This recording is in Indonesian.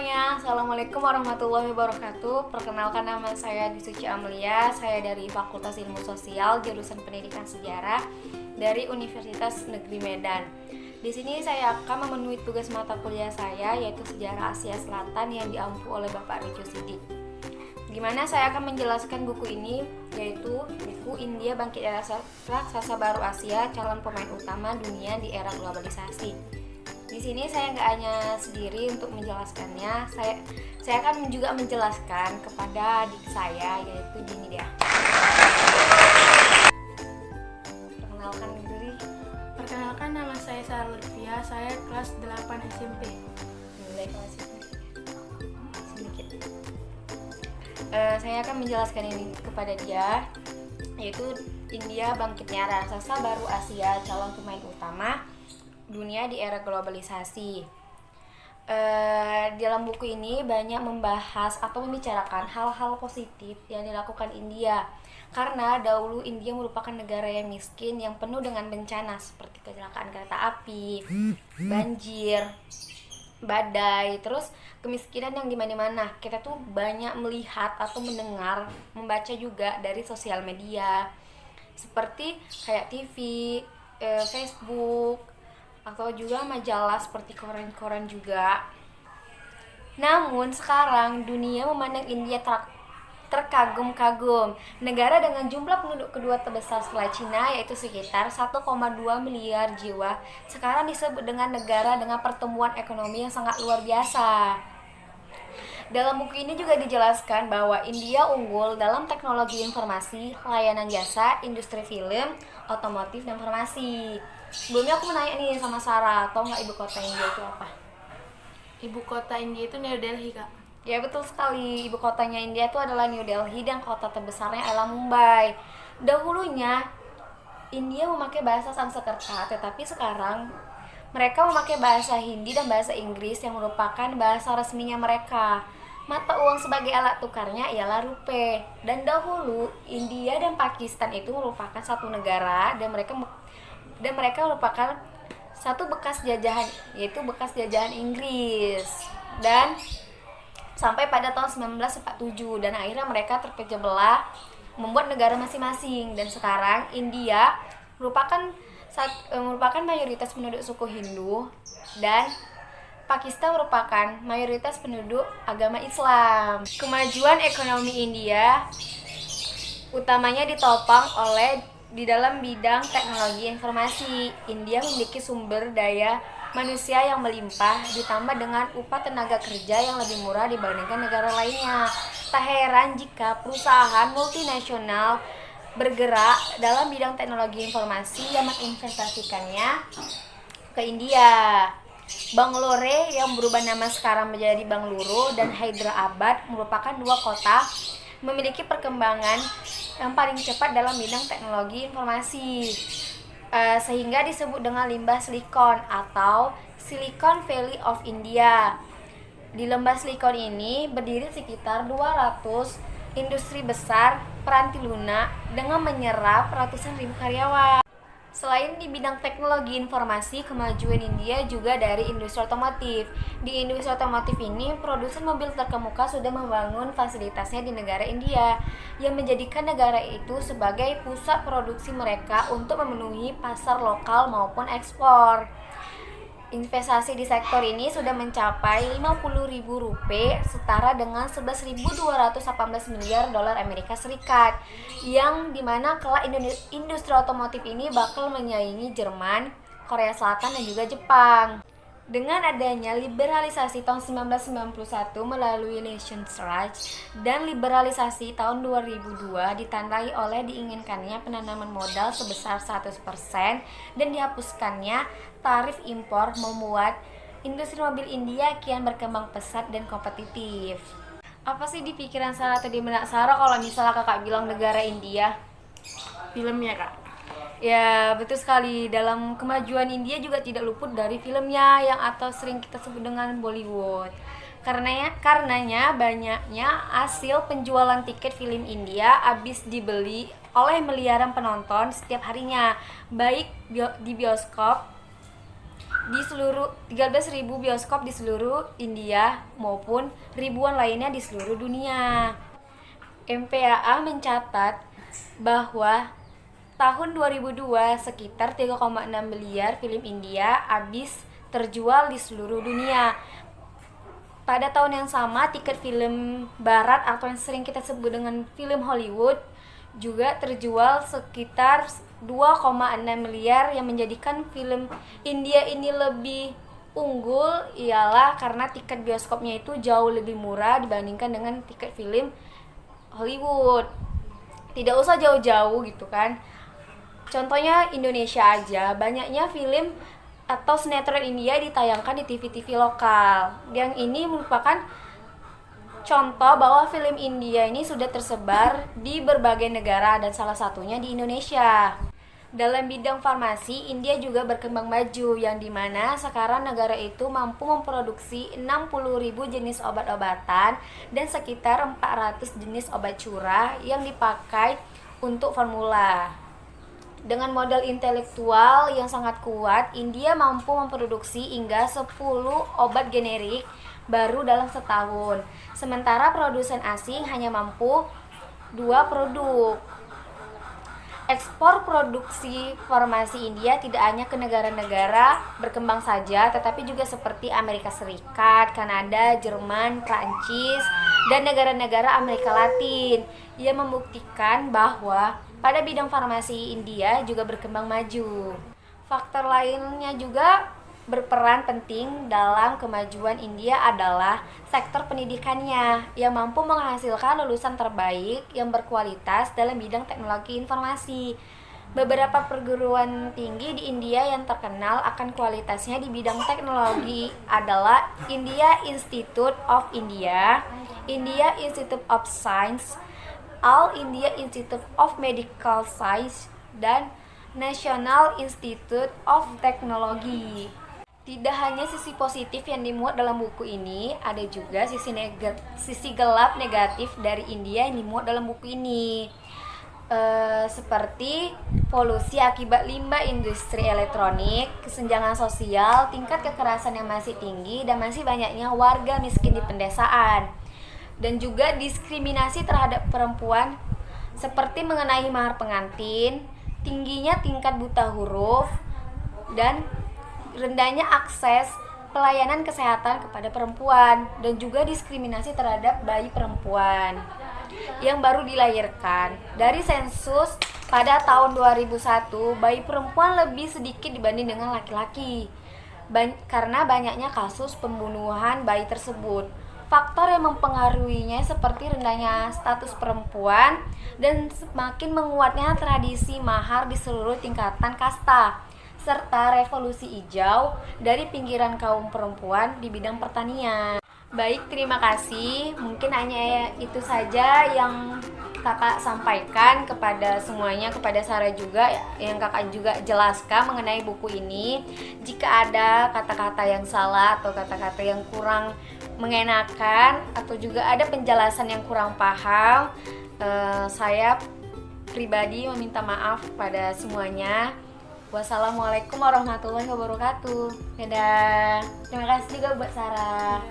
semuanya, Assalamualaikum warahmatullahi wabarakatuh. Perkenalkan, nama saya Disuci Amelia. Saya dari Fakultas Ilmu Sosial, jurusan Pendidikan Sejarah dari Universitas Negeri Medan. Di sini saya akan memenuhi tugas mata kuliah saya, yaitu Sejarah Asia Selatan yang diampu oleh Bapak Rico Sidik. Dimana saya akan menjelaskan buku ini, yaitu buku India Bangkit Era Raksasa Baru Asia, Calon Pemain Utama Dunia di Era Globalisasi. Di sini saya nggak hanya sendiri untuk menjelaskannya, saya akan juga menjelaskan kepada adik saya, yaitu Dini dia. Perkenalkan diri. Perkenalkan, nama saya Sarah Lutfia, saya kelas 8 SMP. Mulai kelas sedikit. Saya akan menjelaskan ini kepada dia, yaitu India Bangkitnya Raksasa Baru Asia, Calon Pemain Utama Dunia di Era Globalisasi. Dalam buku ini banyak membahas atau membicarakan hal-hal positif yang dilakukan India, karena dahulu India merupakan negara yang miskin, yang penuh dengan bencana seperti kecelakaan kereta api, banjir, badai, terus kemiskinan yang dimana-mana. Kita tuh banyak melihat atau mendengar, membaca juga dari sosial media seperti kayak TV, Facebook, atau juga majalah seperti koran-koran juga. Namun sekarang dunia memandang India terkagum-kagum. Negara dengan jumlah penduduk kedua terbesar setelah Cina, yaitu sekitar 1,2 miliar jiwa, sekarang disebut dengan negara dengan pertumbuhan ekonomi yang sangat luar biasa. Dalam buku ini juga dijelaskan bahwa India unggul dalam teknologi informasi, layanan jasa, industri film, otomotif, dan farmasi. Sebelumnya aku mau nanya nih sama Sarah, tau nggak ibu kota India itu apa? Ibu kota India itu New Delhi, Kak. Ya, betul sekali, ibu kotanya India itu adalah New Delhi dan kota terbesarnya adalah Mumbai. Dahulunya India memakai bahasa Sanskerta, tetapi sekarang mereka memakai bahasa Hindi dan bahasa Inggris yang merupakan bahasa resminya mereka. Mata uang sebagai alat tukarnya ialah rupiah. Dan dahulu India dan Pakistan itu merupakan satu negara, dan mereka merupakan satu bekas jajahan, yaitu bekas jajahan Inggris. Dan sampai pada tahun 1947, dan akhirnya mereka terpecah belah, membuat negara masing-masing. Dan sekarang India merupakan mayoritas penduduk suku Hindu, dan Pakistan merupakan mayoritas penduduk agama Islam. Kemajuan ekonomi India utamanya ditopang oleh di dalam bidang teknologi informasi. India memiliki sumber daya manusia yang melimpah, ditambah dengan upah tenaga kerja yang lebih murah dibandingkan negara lainnya. Tak heran jika perusahaan multinasional bergerak dalam bidang teknologi informasi yang menginvestasikannya ke India. Bangalore yang berubah nama sekarang menjadi Bangalore dan Hyderabad merupakan dua kota memiliki perkembangan yang paling cepat dalam bidang teknologi informasi, sehingga disebut dengan limbah silikon atau Silicon Valley of India. Di lembah silikon ini berdiri sekitar 200 industri besar peranti lunak dengan menyerap ratusan ribu karyawan. Selain di bidang teknologi informasi, kemajuan India juga dari industri otomotif. Di industri otomotif ini, produsen mobil terkemuka sudah membangun fasilitasnya di negara India, yang menjadikan negara itu sebagai pusat produksi mereka untuk memenuhi pasar lokal maupun ekspor. Investasi di sektor ini sudah mencapai 50.000 rupiah, setara dengan 11.218 miliar dolar Amerika Serikat, yang dimana kelak industri otomotif ini bakal menyaingi Jerman, Korea Selatan, dan juga Jepang. Dengan adanya liberalisasi tahun 1991 melalui Nations Rights dan liberalisasi tahun 2002 ditandai oleh diinginkannya penanaman modal sebesar 100% dan dihapuskannya tarif impor, membuat industri mobil India kian berkembang pesat dan kompetitif. Apa sih di pikiran Sarah atau di benak Sarah kalau misalnya kakak bilang negara India? Filmnya, Kak. Ya, betul sekali. Dalam kemajuan India juga tidak luput dari filmnya yang atau sering kita sebut dengan Bollywood. Karenanya banyaknya hasil penjualan tiket film India habis dibeli oleh miliaran penonton setiap harinya, baik di bioskop di seluruh 13.000 bioskop di seluruh India maupun ribuan lainnya di seluruh dunia. MPAA mencatat bahwa tahun 2002 sekitar 3,6 miliar film India habis terjual di seluruh dunia. Pada tahun yang sama, tiket film barat atau yang sering kita sebut dengan film Hollywood juga terjual sekitar 2,6 miliar. Yang menjadikan film India ini lebih unggul ialah karena tiket bioskopnya itu jauh lebih murah dibandingkan dengan tiket film Hollywood. Tidak usah jauh-jauh gitu kan. Contohnya Indonesia aja, banyaknya film atau sinetron India ditayangkan di TV-TV lokal. Yang ini merupakan contoh bahwa film India ini sudah tersebar di berbagai negara dan salah satunya di Indonesia. Dalam bidang farmasi, India juga berkembang maju, yang dimana sekarang negara itu mampu memproduksi 60.000 jenis obat-obatan dan sekitar 400 jenis obat curah yang dipakai untuk formula. Dengan modal intelektual yang sangat kuat, India mampu memproduksi hingga 10 obat generik baru dalam setahun. Sementara produsen asing hanya mampu 2 produk. Ekspor produksi farmasi India tidak hanya ke negara-negara berkembang saja, tetapi juga seperti Amerika Serikat, Kanada, Jerman, Prancis, dan negara-negara Amerika Latin. Ia membuktikan bahwa pada bidang farmasi India juga berkembang maju. Faktor lainnya juga berperan penting dalam kemajuan India adalah sektor pendidikannya yang mampu menghasilkan lulusan terbaik yang berkualitas dalam bidang teknologi informasi. Beberapa perguruan tinggi di India yang terkenal akan kualitasnya di bidang teknologi adalah India Institute of India, India Institute of Science, All India Institute of Medical Science, dan National Institute of Technology. Tidak hanya sisi positif yang dimuat dalam buku ini, ada juga sisi gelap negatif dari India yang dimuat dalam buku ini. Seperti polusi akibat limbah industri elektronik, kesenjangan sosial, tingkat kekerasan yang masih tinggi, dan masih banyaknya warga miskin di pedesaan. Dan juga diskriminasi terhadap perempuan seperti mengenai mahar pengantin, tingginya tingkat buta huruf, dan rendahnya akses pelayanan kesehatan kepada perempuan, dan juga diskriminasi terhadap bayi perempuan yang baru dilahirkan. Dari sensus pada tahun 2001, bayi perempuan lebih sedikit dibanding dengan laki-laki karena banyaknya kasus pembunuhan bayi tersebut. Faktor yang mempengaruhinya seperti rendahnya status perempuan dan semakin menguatnya tradisi mahar di seluruh tingkatan kasta, serta revolusi hijau dari pinggiran kaum perempuan di bidang pertanian. Baik, terima kasih. Mungkin hanya itu saja yang kakak sampaikan kepada semuanya, kepada Sarah juga, yang kakak juga jelaskan mengenai buku ini. Jika ada kata-kata yang salah atau kata-kata yang kurang mengenakan atau juga ada penjelasan yang kurang paham, saya pribadi meminta maaf pada semuanya. Wassalamualaikum warahmatullahi wabarakatuh. Dadah. Terima kasih juga buat Sarah.